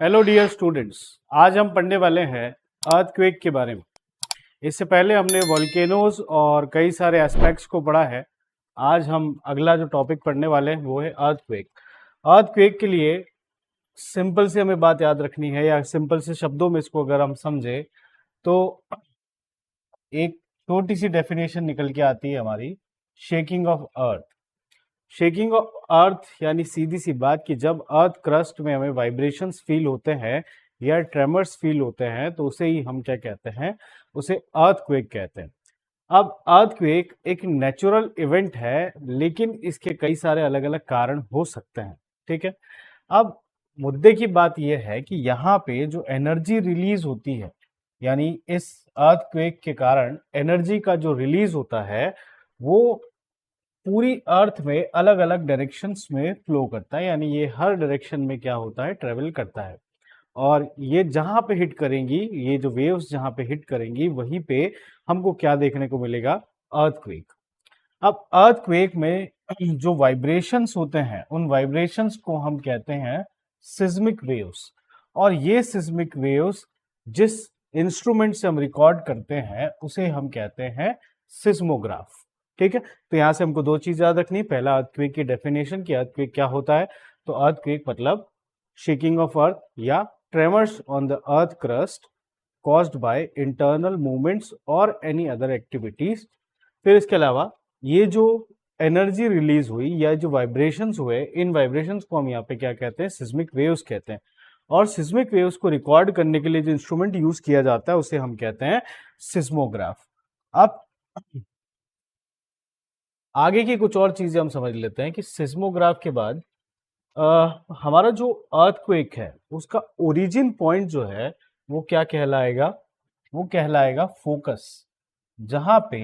Hello dear students, आज हम पढ़ने वाले हैं अर्थक्वेक के बारे में। इससे पहले हमने वोल्केनोज और कई सारे एस्पेक्ट्स को पढ़ा है। आज हम अगला जो टॉपिक पढ़ने वाले हैं वो है अर्थक्वेक। अर्थक्वेक के लिए सिंपल से हमें बात याद रखनी है, या सिंपल से शब्दों में इसको अगर हम समझे तो एक छोटी सी डेफिनेशन निकल के आती है हमारी, shaking of earth. Shaking of earth यानी सीधी सी बात कि जब अर्थ क्रस्ट में हमें वाइब्रेशंस फील होते हैं या ट्रेमर्स फील होते हैं तो उसे ही हम क्या कहते हैं, उसे अर्थक्वेक कहते हैं। अब अर्थक्वेक एक नेचुरल इवेंट है, लेकिन इसके कई सारे अलग अलग कारण हो सकते हैं। ठीक है, अब मुद्दे की बात यह है कि यहाँ पे जो एनर्जी रिलीज होती है, यानी इस अर्थक्वेक के कारण एनर्जी का जो रिलीज होता है वो पूरी अर्थ में अलग अलग डायरेक्शंस में फ्लो करता है, यानी ये हर डायरेक्शन में क्या होता है, ट्रेवल करता है। और ये जहां पे हिट करेंगी, ये जो वेव्स जहां पे हिट करेंगी वहीं पे हमको क्या देखने को मिलेगा, अर्थक्वेक। अब अर्थक्वेक में जो वाइब्रेशंस होते हैं उन वाइब्रेशंस को हम कहते हैं सिस्मिक वेव्स। और ये सिस्मिक वेव्स जिस इंस्ट्रूमेंट से हम रिकॉर्ड करते हैं उसे हम कहते हैं सिस्मोग्राफ। ठीक है, तो यहां से हमको दो चीज याद रखनी। पहला, अर्थक्वेक की डेफिनेशन कि अर्थक्वेक क्या होता है। तो अर्थक्वेक मतलब शेकिंग ऑफ अर्थ या tremors on the earth crust caused by internal movements और एनी अदर एक्टिविटीज। फिर इसके अलावा ये जो एनर्जी रिलीज हुई या जो वाइब्रेशंस हुए, इन वाइब्रेशंस को हम यहाँ पे क्या कहते हैं, सिस्मिक वेव्स कहते हैं। और सिस्मिक वेव्स को रिकॉर्ड करने के लिए जो इंस्ट्रूमेंट यूज किया जाता है उसे हम कहते हैं सिस्मोग्राफ। अब आगे की कुछ और चीजें हम समझ लेते हैं कि सिस्मोग्राफ के बाद हमारा जो अर्थक्वेक है उसका ओरिजिन पॉइंट जो है वो क्या कहलाएगा, वो कहलाएगा फोकस। जहां पे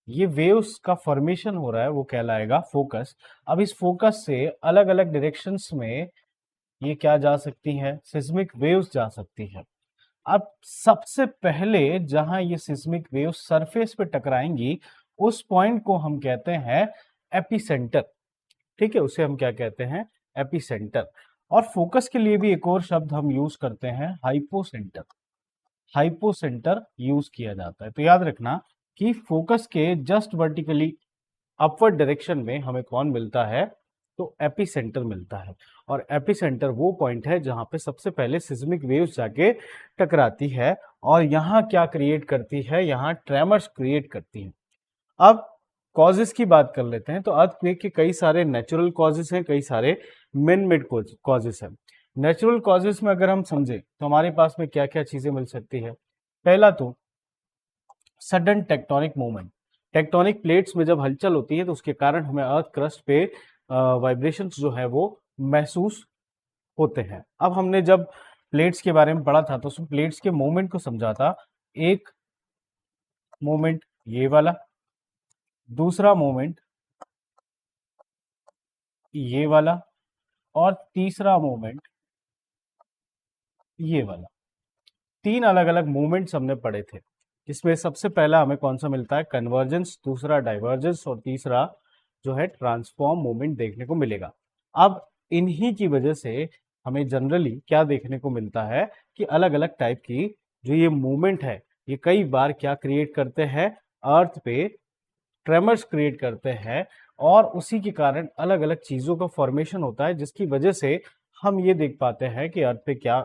ये वेव्स का फॉर्मेशन हो रहा है वो कहलाएगा फोकस। अब इस फोकस से अलग अलग डायरेक्शंस में ये क्या जा सकती है, सिस्मिक वेव्स जा सकती है। अब सबसे पहले जहां ये सिस्मिक वेव्स सरफेस पे टकराएंगी उस पॉइंट को हम कहते हैं एपिसेंटर। ठीक है, उसे हम क्या कहते हैं, एपिसेंटर। और फोकस के लिए भी एक और शब्द हम यूज करते हैं, हाइपोसेंटर। हाइपोसेंटर यूज किया जाता है। तो याद रखना कि फोकस के जस्ट वर्टिकली अपवर्ड डायरेक्शन में हमें कौन मिलता है, तो एपिसेंटर मिलता है। और एपिसेंटर वो पॉइंट है जहां पे सबसे पहले सिस्मिक वेव्स जाके टकराती है और यहाँ क्या क्रिएट करती है, यहाँ ट्रेमर्स क्रिएट करती है। अब कॉजेस की बात कर लेते हैं। तो अर्थक्वेक के कई सारे नेचुरल कॉजेस हैं, कई सारे मैन मेड कॉजेस हैं। नेचुरल कॉजेस में अगर हम समझें तो हमारे पास में क्या क्या चीजें मिल सकती है। पहला तो sudden tectonic movement. Tectonic plates में जब हलचल होती है तो उसके कारण हमें अर्थ क्रस्ट पे वाइब्रेशंस जो है वो महसूस होते हैं। अब हमने जब प्लेट्स के बारे में पढ़ा था तो उसमें प्लेट्स के मूवमेंट को समझा था। एक मूवमेंट ये वाला, दूसरा मूवमेंट ये वाला, और तीसरा मूवमेंट ये वाला। तीन अलग अलग मूवमेंट्स हमने पढ़े थे, जिसमें सबसे पहला हमें कौन सा मिलता है, कन्वर्जेंस, दूसरा डाइवर्जेंस और तीसरा जो है ट्रांसफॉर्म मूवमेंट देखने को मिलेगा। अब इन्हीं की वजह से हमें जनरली क्या देखने को मिलता है कि अलग अलग टाइप की जो ये मूवमेंट है ये कई बार क्या क्रिएट करते हैं, अर्थ पे ट्रेमर्स क्रिएट करते हैं। और उसी के कारण अलग अलग चीजों का फॉर्मेशन होता है, जिसकी वजह से हम ये देख पाते हैं कि अर्थ पे क्या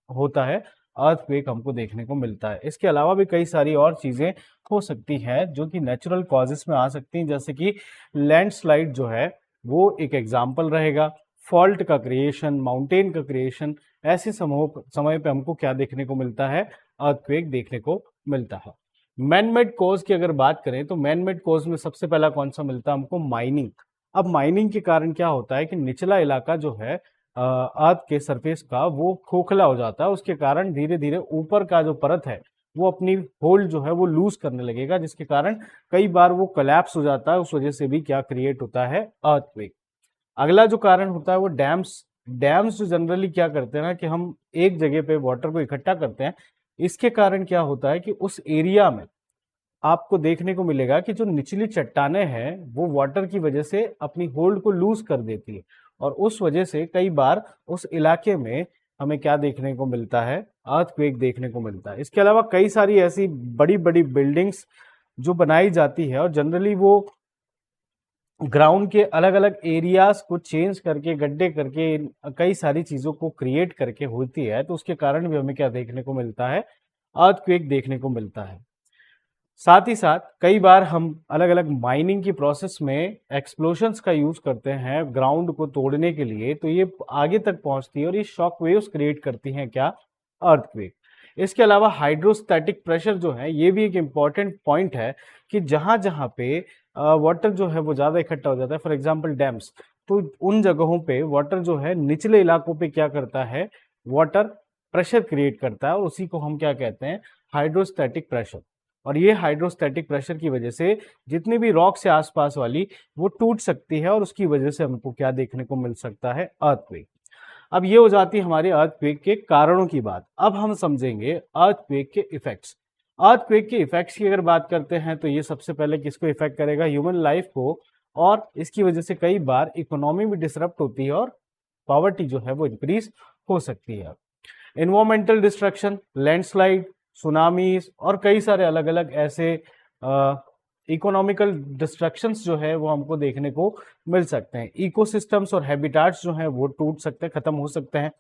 होता है, अर्थक्वेक हमको देखने को मिलता है। इसके अलावा भी कई सारी और चीजें हो सकती हैं जो कि नेचुरल कॉजेस में आ सकती हैं, जैसे कि लैंडस्लाइड जो है वो एक एग्जाम्पल रहेगा, फॉल्ट का क्रिएशन, माउंटेन का क्रिएशन। ऐसे समय पे हमको क्या देखने को मिलता है, अर्थक्वेक देखने को मिलता है। मैन मेड कॉज की अगर बात करें तो मैन मेड कॉज में सबसे पहला कौन सा मिलता है हमको, माइनिंग। अब माइनिंग के कारण क्या होता है कि निचला इलाका जो है अर्थ के सरफेस का वो खोखला हो जाता है। उसके कारण धीरे धीरे ऊपर का जो परत है वो अपनी होल्ड जो है वो लूज करने लगेगा, जिसके कारण कई बार वो कोलैप्स हो जाता है। उस वजह से भी क्या क्रिएट होता है, अर्थक्वेक। अगला जो कारण होता है वो डैम्स। डैम्स जो जनरली क्या करते हैं ना कि हम एक जगह पे वाटर को इकट्ठा करते हैं, इसके कारण क्या होता है कि उस एरिया में आपको देखने को मिलेगा कि जो निचली चट्टानें हैं वो वाटर की वजह से अपनी होल्ड को लूज कर देती है। और उस वजह से कई बार उस इलाके में हमें क्या देखने को मिलता है, अर्थक्वेक देखने को मिलता है। इसके अलावा कई सारी ऐसी बड़ी बड़ी बिल्डिंग्स जो बनाई जाती है और जनरली वो ग्राउंड के अलग अलग एरियाज को चेंज करके, गड्ढे करके, कई सारी चीजों को क्रिएट करके होती है, तो उसके कारण भी हमें क्या देखने को मिलता है, अर्थक्वेक देखने को मिलता है। साथ ही साथ कई बार हम अलग अलग माइनिंग की प्रोसेस में एक्सप्लोशंस का यूज करते हैं ग्राउंड को तोड़ने के लिए, तो ये आगे तक पहुंचती है और ये शॉक वेव्स क्रिएट करती हैं क्या, अर्थक्वेक। इसके अलावा हाइड्रोस्टैटिक प्रेशर जो है ये भी एक इम्पॉर्टेंट पॉइंट है कि जहां जहां पे वाटर जो है वो ज़्यादा इकट्ठा हो जाता है, फॉर एग्जांपल डैम्स, तो उन जगहों पे वाटर जो है निचले इलाकों पे क्या करता है, वाटर प्रेशर क्रिएट करता है और उसी को हम क्या कहते हैं, हाइड्रोस्टैटिक प्रेशर। और ये हाइड्रोस्टैटिक प्रेशर की वजह से जितनी भी रॉक से आसपास वाली वो टूट सकती है और उसकी वजह से हमको क्या देखने को मिल सकता है, अर्थक्वेक। अब ये हो जाती है हमारे अर्थक्वेक के कारणों की बात। अब हम समझेंगे अर्थक्वेक के इफेक्ट्स। अर्थक्वेक के इफेक्ट्स की अगर बात करते हैं तो ये सबसे पहले किसको इफेक्ट करेगा, ह्यूमन लाइफ को, और इसकी वजह से कई बार इकोनॉमी भी डिसरप्ट होती है और पॉवर्टी जो है वो इंक्रीज हो सकती है। एनवायरमेंटल डिस्ट्रक्शन, लैंडस्लाइड, सुनामीज और कई सारे अलग अलग ऐसे इकोनॉमिकल डिस्ट्रक्शंस जो है वो हमको देखने को मिल सकते हैं। इकोसिस्टम्स और हैबिटाट्स जो हैं वो टूट सकते हैं, खत्म हो सकते हैं।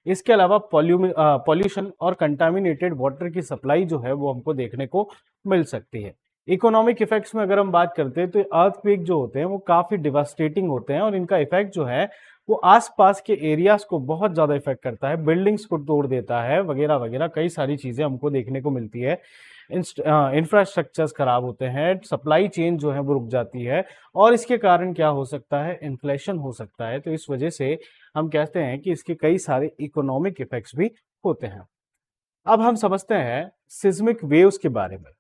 इसके अलावा पॉल्यूशन और कंटामिनेटेड वाटर की सप्लाई जो है वो हमको देखने को मिल सकती है। इकोनॉमिक इफेक्ट्स में अगर हम बात करते हैं तो अर्थक्वेक जो होते हैं वो काफी डिवास्टेटिंग होते हैं और इनका इफेक्ट जो है वो आसपास के एरियाज को बहुत ज्यादा इफेक्ट करता है, बिल्डिंग्स को तोड़ देता है वगैरह वगैरह, कई सारी चीजें हमको देखने को मिलती है। इंफ्रास्ट्रक्चर्स खराब होते हैं, सप्लाई चेन जो है वो रुक जाती है और इसके कारण क्या हो सकता है, इन्फ्लेशन हो सकता है। तो इस वजह से हम कहते हैं कि इसके कई सारे इकोनॉमिक इफेक्ट्स भी होते हैं। अब हम समझते हैं सिस्मिक वेव्स के बारे में।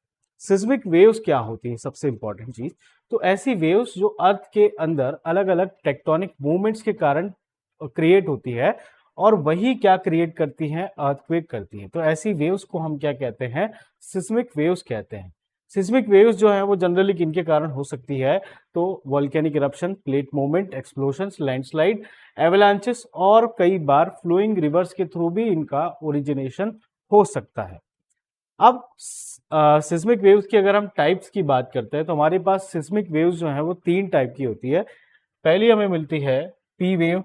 सिस्मिक वेव्स क्या होती है, सबसे इंपॉर्टेंट चीज, तो ऐसी वेव्स जो अर्थ के अंदर अलग अलग टेक्टोनिक मूवमेंट्स के कारण क्रिएट होती है और वही क्या क्रिएट करती हैं, अर्थक्वेक करती हैं। तो ऐसी वेव्स को हम क्या कहते हैं, सिस्मिक वेव्स कहते हैं। सिस्मिक वेव्स जो है वो जनरली किनके कारण हो सकती है, तो volcanic eruption, plate movement, explosions, landslide, avalanches और कई बार फ्लोइंग रिवर्स के थ्रू भी इनका ओरिजिनेशन हो सकता है। अब सिस्मिक वेव्स की अगर हम टाइप्स की बात करते हैं तो हमारे पास सिस्मिक वेव्स जो है वो 3 टाइप की होती है। पहली हमें मिलती है पी वेव,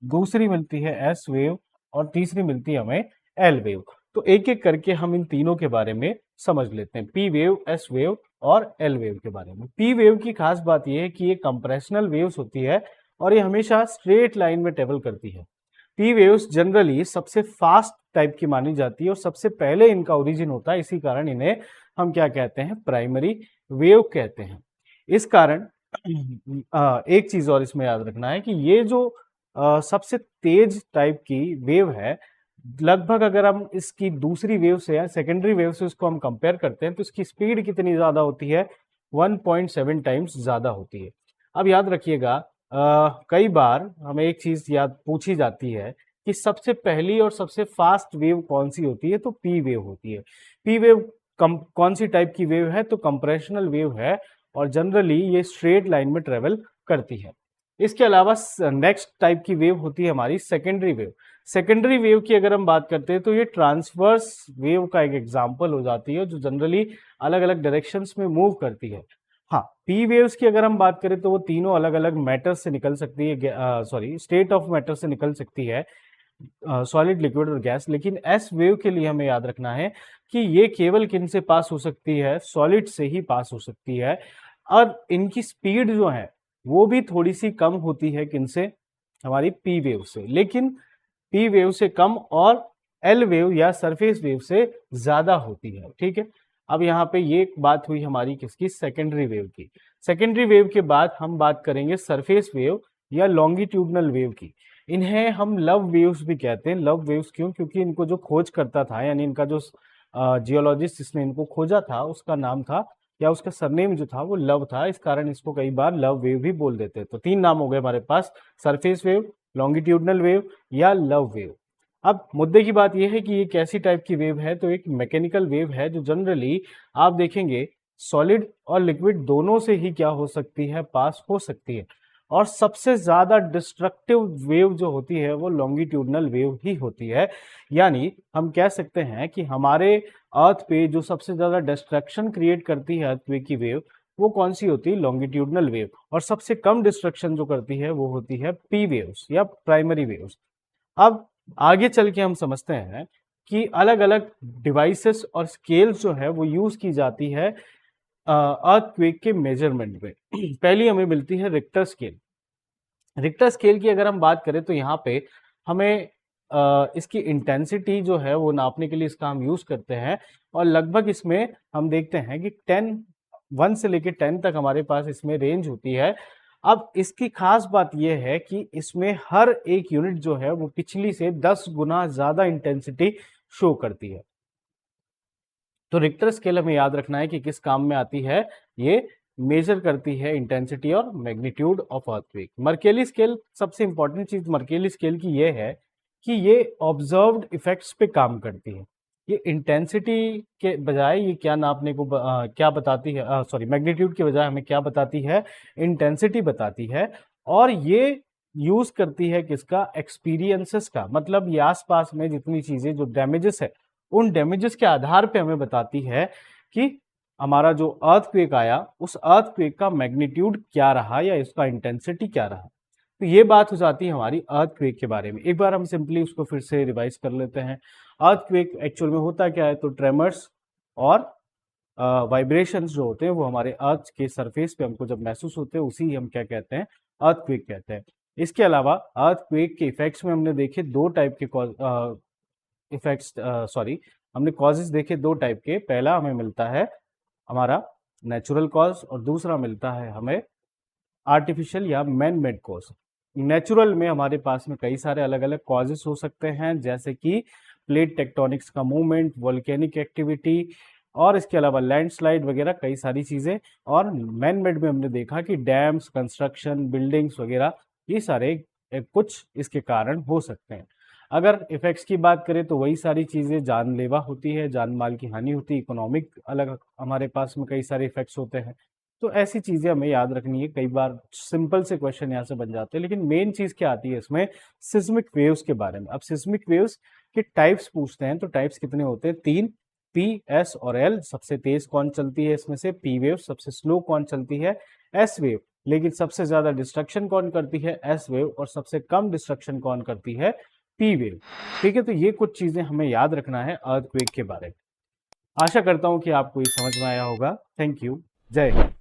दूसरी मिलती है एस वेव और तीसरी मिलती है हमें एल वेव। तो एक एक करके हम इन तीनों के बारे में समझ लेते हैं, पी वेव, एस वेव और एल वेव के बारे में। पी वेव की खास बात यह है कि ये कंप्रेशनल वेव्स होती है और ये हमेशा स्ट्रेट लाइन में ट्रेवल करती है। पी वेव्स जनरली सबसे फास्ट टाइप की मानी जाती है और सबसे पहले इनका ओरिजिन होता है, इसी कारण इन्हें हम क्या कहते हैं, प्राइमरी वेव कहते हैं। इस कारण एक चीज और इसमें याद रखना है कि ये जो सबसे तेज टाइप की वेव है, लगभग अगर हम इसकी दूसरी वेव से या सेकेंडरी वेव से इसको हम कंपेयर करते हैं तो इसकी स्पीड कितनी ज्यादा होती है, 1.7 टाइम्स ज्यादा होती है। अब याद रखिएगा, कई बार हमें एक चीज याद पूछी जाती है कि सबसे पहली और सबसे फास्ट वेव कौन सी होती है, तो पी वेव होती है। पी वेव कौन सी टाइप की वेव है, तो कंप्रेशनल वेव है और जनरली ये स्ट्रेट लाइन में ट्रेवल करती है। इसके अलावा नेक्स्ट टाइप की वेव होती है हमारी सेकेंडरी वेव। सेकेंडरी वेव की अगर हम बात करते हैं तो ये ट्रांसवर्स वेव का एक एग्जांपल हो जाती है जो जनरली अलग अलग डायरेक्शंस में मूव करती है। हाँ, पी वेव्स की अगर हम बात करें तो वो तीनों अलग अलग मैटर से निकल सकती है, सॉरी स्टेट ऑफ मैटर से निकल सकती है, सॉलिड, लिक्विड और गैस। लेकिन एस वेव के लिए हमें याद रखना है कि ये केवल किन से पास हो सकती है, सॉलिड से ही पास हो सकती है और इनकी स्पीड जो है वो भी थोड़ी सी कम होती है किनसे, हमारी पी वेव से, लेकिन पी वेव से कम और एल वेव या सरफेस वेव से ज्यादा होती है। ठीक है, अब यहाँ पे ये बात हुई हमारी किसकी, सेकेंडरी वेव की। सेकेंडरी वेव के बाद हम बात करेंगे सरफेस वेव या लॉन्गिट्यूडनल वेव की। इन्हें हम लव वेव्स भी कहते हैं। लव वेव्स क्यों, क्योंकि इनको जो खोज करता था, यानी इनका जो जियोलॉजिस्ट जिसने इनको खोजा था उसका नाम था या उसका सरनेम जो था वो लव था, इस कारण इसको कई बार लव वेव भी बोल देते हैं। तो 3 नाम हो गए हमारे पास, सरफेस वेव, लॉन्गिट्यूडनल वेव या लव वेव। अब मुद्दे की बात यह है कि ये कैसी टाइप की वेव है, तो एक मैकेनिकल वेव है जो जनरली आप देखेंगे सॉलिड और लिक्विड दोनों से ही क्या हो सकती है, पास हो सकती है। और सबसे ज्यादा डिस्ट्रक्टिव वेव जो होती है वो लॉन्गिट्यूडनल वेव ही होती है। यानी हम कह सकते हैं कि हमारे अर्थ पे जो सबसे ज्यादा डिस्ट्रक्शन क्रिएट करती है अर्थक्वेक की वेव, वो कौन सी होती है? Longitudinal wave. और सबसे कम डिस्ट्रक्शन जो करती है वो होती है पी वेव्स या प्राइमरी वेव्स। अब आगे चल के हम समझते हैं कि अलग अलग डिवाइसेस और स्केल्स जो है वो यूज की जाती है अर्थक्वेक के मेजरमेंट में। पहली हमें मिलती है रिक्टर स्केल। रिक्टर स्केल की अगर हम बात करें तो यहाँ पे हमें इसकी इंटेंसिटी जो है वो नापने के लिए इसका हम यूज करते हैं, और लगभग इसमें हम देखते हैं कि 1 से लेकर 10 तक हमारे पास इसमें रेंज होती है। अब इसकी खास बात यह है कि इसमें हर एक यूनिट जो है वो पिछली से 10 गुना ज्यादा इंटेंसिटी शो करती है। तो रिक्टर स्केल हमें याद रखना है कि किस काम में आती है। ये मेजर करती है इंटेंसिटी और magnitude of earthquake. Mercalli scale, सबसे इंपॉर्टेंट चीज मर्केली स्केल की ये है कि ये ऑब्जर्व्ड इफेक्ट्स पे काम करती है। ये इंटेंसिटी के बजाय ये क्या नापने को क्या बताती है, सॉरी मैग्नीट्यूड के बजाय हमें क्या बताती है? इंटेंसिटी बताती है। और ये यूज करती है किसका? एक्सपीरियंसेस का। मतलब ये आसपास में जितनी चीजें जो डैमेजेस है, उन डैमेजेस के आधार पे हमें बताती है कि हमारा जो अर्थक्वेक आया उस अर्थक्वेक का मैग्नीट्यूड क्या रहा या इसका इंटेंसिटी क्या रहा। तो ये बात हो जाती है हमारी अर्थक्वेक के बारे में। एक बार हम सिंपली उसको फिर से रिवाइज कर लेते हैं। अर्थक्वेक एक्चुअल में होता क्या है? तो ट्रेमर्स और वाइब्रेशंस जो होते हैं वो हमारे अर्थ के सरफेस पे हमको जब महसूस होते हैं, उसी हम क्या कहते हैं? अर्थक्वेक कहते हैं। इसके अलावा अर्थक्वेक के इफेक्ट्स में हमने देखे दो टाइप के इफेक्ट्स, सॉरी हमने कॉजेज देखे दो टाइप के। पहला हमें मिलता है हमारा नेचुरल कॉज और दूसरा मिलता है हमें आर्टिफिशियल या मैन मेड कॉज। नेचुरल में हमारे पास में कई सारे अलग अलग कॉजेस हो सकते हैं, जैसे कि प्लेट टेक्टोनिक्स का मूवमेंट, वोल्केनिक एक्टिविटी, और इसके अलावा लैंडस्लाइड वगैरह कई सारी चीजें। और मैन मेड में हमने देखा कि डैम्स, कंस्ट्रक्शन, बिल्डिंग्स वगैरह, ये सारे कुछ इसके कारण हो सकते हैं। अगर इफेक्ट्स की बात करें तो वही सारी चीजें जानलेवा होती है, जान माल की हानि होती है, इकोनॉमिक अलग हमारे पास में कई सारे इफेक्ट्स होते हैं। तो ऐसी चीजें हमें याद रखनी है। कई बार सिंपल से क्वेश्चन यहाँ से बन जाते हैं, लेकिन मेन चीज क्या आती है इसमें? सिस्मिक वेव्स के बारे में। अब सिस्मिक वेव्स के टाइप्स पूछते हैं, तो टाइप्स कितने होते हैं? 3, पी, एस और एल। सबसे तेज कौन चलती है इसमें से? P wave. सबसे स्लो कौन चलती है? S wave. लेकिन सबसे ज्यादा डिस्ट्रक्शन कौन करती है? S wave. और सबसे कम डिस्ट्रक्शन कौन करती है? P wave. ठीक है, तो ये कुछ चीजें हमें याद रखना है अर्थक्वेक के बारे में। आशा करता हूं कि आपको ये समझ में आया होगा। Thank you. जय हिंद।